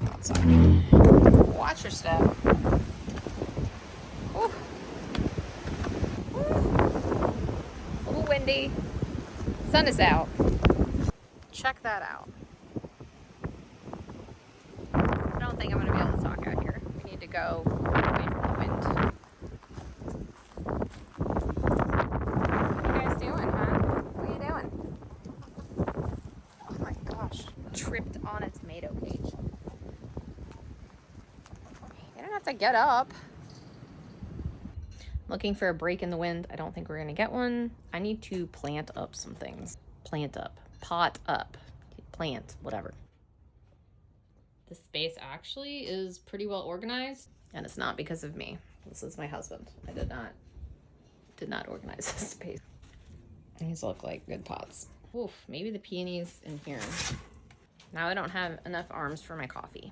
Outside. Watch your step. Ooh. Ooh. A little windy. Sun is out. Check that out. I don't think I'm going to be able to talk out here. We need to go away from the wind. What are you guys doing, huh? What are you doing? Oh my gosh. Tripped on a tomato cage. You don't have to get up. Looking for a break in the wind. I don't think we're going to get one. I need to plant up some things. Plant up. Pot up. Plant. Whatever. The space actually is pretty well organized. And it's not because of me. This is my husband. I did not organize this space. These look like good pots. Oof, maybe the peonies in here. Now I don't have enough arms for my coffee.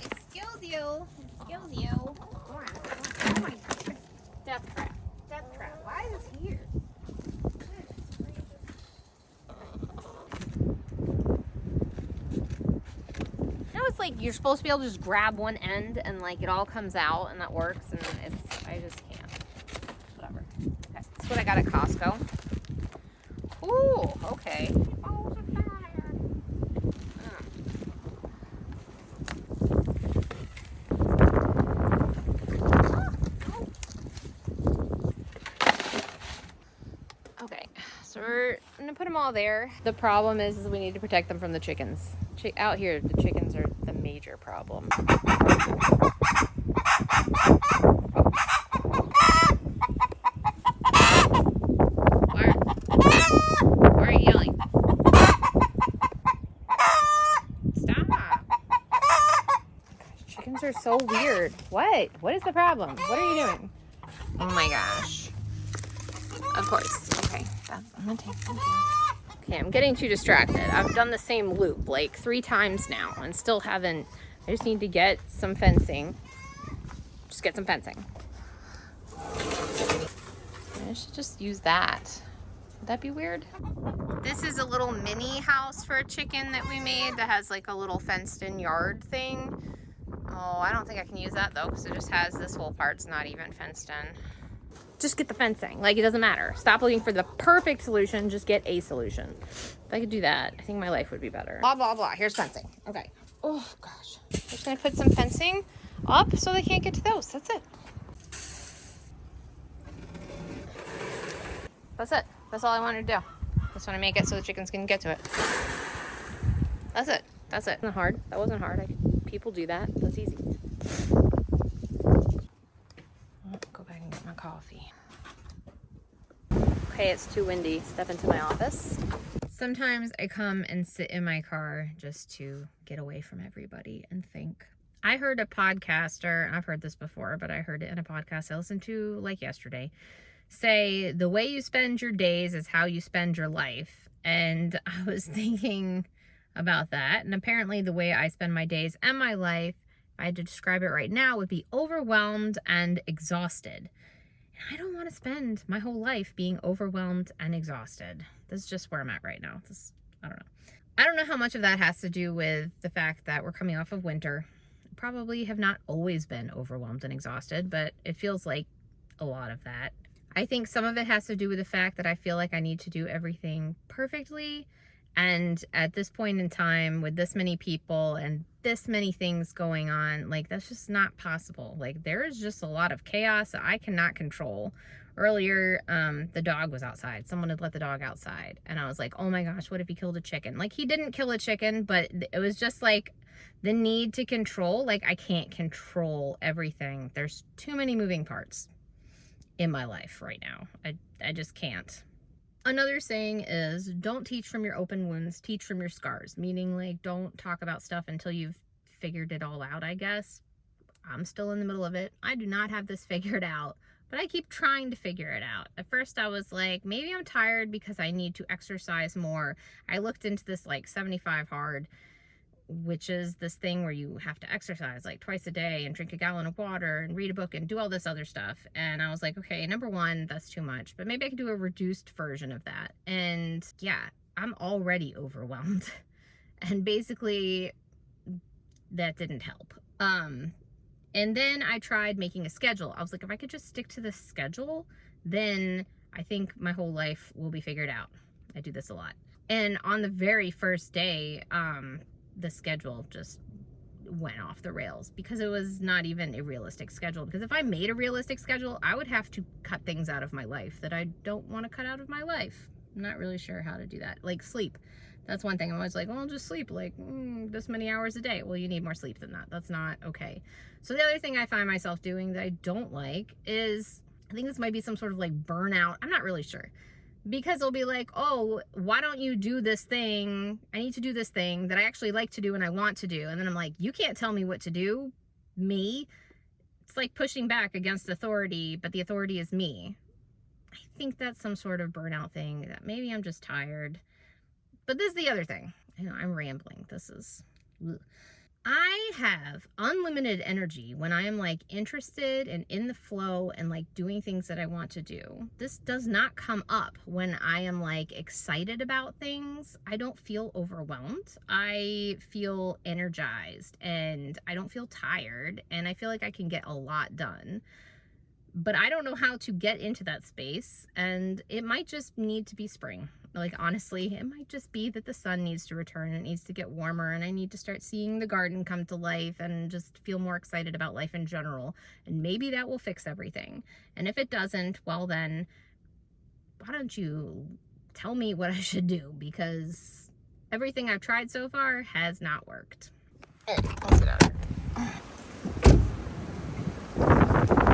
Excuse you. Excuse you. Oh my God. Death trap. Death trap. Why is this here? It's like you're supposed to be able to just grab one end and like it all comes out and that works, and I just can't. Whatever. Okay, that's what I got at Costco. Ooh, okay. Oh, it's a fire. Okay, so we're gonna put them all there. The problem is we need to protect them from the chickens. Out here, the chickens are the major problem. Why are you yelling? Stop. Gosh, chickens are so weird. What? What is the problem? What are you doing? Oh my gosh. Of course. Okay. I'm gonna take some care. Okay, I'm getting too distracted. I've done the same loop like 3 times now and still haven't. I just need to get some fencing. Just get some fencing. I should just use that. Would that be weird? This is a little mini house for a chicken that we made that has like a little fenced in yard thing. Oh, I don't think I can use that though because it just has this whole part's not even fenced in. Just get the fencing. Like, it doesn't matter. Stop looking for the perfect solution. Just get a solution. If I could do that, I think my life would be better. Blah, blah, blah. Here's fencing. Okay. Oh, gosh. I'm just going to put some fencing up so they can't get to those. That's it. That's it. That's all I wanted to do. Just want to make it so the chickens can get to it. That's it. That's it. Wasn't hard. That wasn't hard. People do that. That's easy. Go back and get my coffee. Okay, it's too windy. Step into my office. Sometimes I come and sit in my car just to get away from everybody and think. I heard a podcaster, I've heard this before, but I heard it in a podcast I listened to like yesterday, say the way you spend your days is how you spend your life. And I was thinking about that. And apparently the way I spend my days and my life, if I had to describe it right now, would be overwhelmed and exhausted. And I don't want to spend my whole life being overwhelmed and exhausted. That's just where I'm at right now. I don't know. I don't know how much of that has to do with the fact that we're coming off of winter. Probably have not always been overwhelmed and exhausted, but it feels like a lot of that. I think some of it has to do with the fact that I feel like I need to do everything perfectly. And at this point in time, with this many people and this many things going on, like, that's just not possible. Like, there is just a lot of chaos that I cannot control. Earlier, the dog was outside. Someone had let the dog outside. And I was like, oh my gosh, what if he killed a chicken? Like, he didn't kill a chicken, but it was just like the need to control. Like, I can't control everything. There's too many moving parts in my life right now. I just can't. Another saying is, don't teach from your open wounds, teach from your scars. Meaning, like, don't talk about stuff until you've figured it all out, I guess. I'm still in the middle of it. I do not have this figured out, but I keep trying to figure it out. At first I was like, maybe I'm tired because I need to exercise more. I looked into this like 75 hard which is this thing where you have to exercise like twice a day and drink a gallon of water and read a book and do all this other stuff. And I was like, okay, number one, that's too much, but maybe I can do a reduced version of that. And yeah, I'm already overwhelmed. And basically that didn't help. And then I tried making a schedule. I was like, if I could just stick to this schedule, then I think my whole life will be figured out. I do this a lot. And on the very first day, the schedule just went off the rails because it was not even a realistic schedule. Because if I made a realistic schedule, I would have to cut things out of my life that I don't want to cut out of my life. I'm not really sure how to do that. Like sleep. That's one thing. I'm always like, well, I'll just sleep like this many hours a day. Well, you need more sleep than that. That's not okay. So the other thing I find myself doing that I don't like is, I think this might be some sort of like burnout. I'm not really sure. Because they'll be like, oh, why don't you do this thing? I need to do this thing that I actually like to do and I want to do. And then I'm like, you can't tell me what to do, me. It's like pushing back against authority, but the authority is me. I think that's some sort of burnout thing, that maybe I'm just tired. But this is the other thing. I know I'm rambling. This is... Ugh. I have unlimited energy when I am like interested and in the flow and like doing things that I want to do. This does not come up when I am like excited about things. I don't feel overwhelmed. I feel energized and I don't feel tired, and I feel like I can get a lot done. But I don't know how to get into that space, and it might just need to be spring. Like, honestly, it might just be that the sun needs to return, it needs to get warmer, and I need to start seeing the garden come to life and just feel more excited about life in general. And maybe that will fix everything. And if it doesn't, well then, why don't you tell me what I should do? Because everything I've tried so far has not worked. I'll sit out here.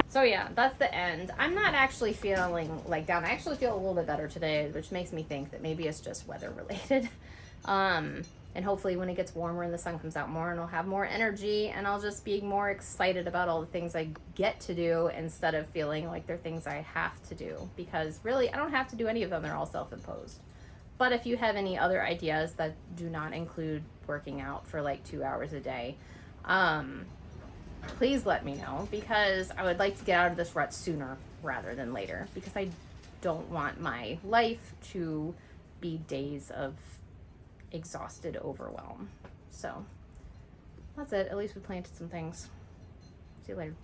So yeah, that's the end. I'm not actually feeling like down. I actually feel a little bit better today, which makes me think that maybe it's just weather related. And hopefully when it gets warmer and the sun comes out more, and I'll have more energy, and I'll just be more excited about all the things I get to do instead of feeling like they're things I have to do. Because really, I don't have to do any of them. They're all self-imposed. But if you have any other ideas that do not include working out for like 2 hours a day, please let me know, because I would like to get out of this rut sooner rather than later, because I don't want my life to be days of exhausted overwhelm. So that's it. At least we planted some things. See you later.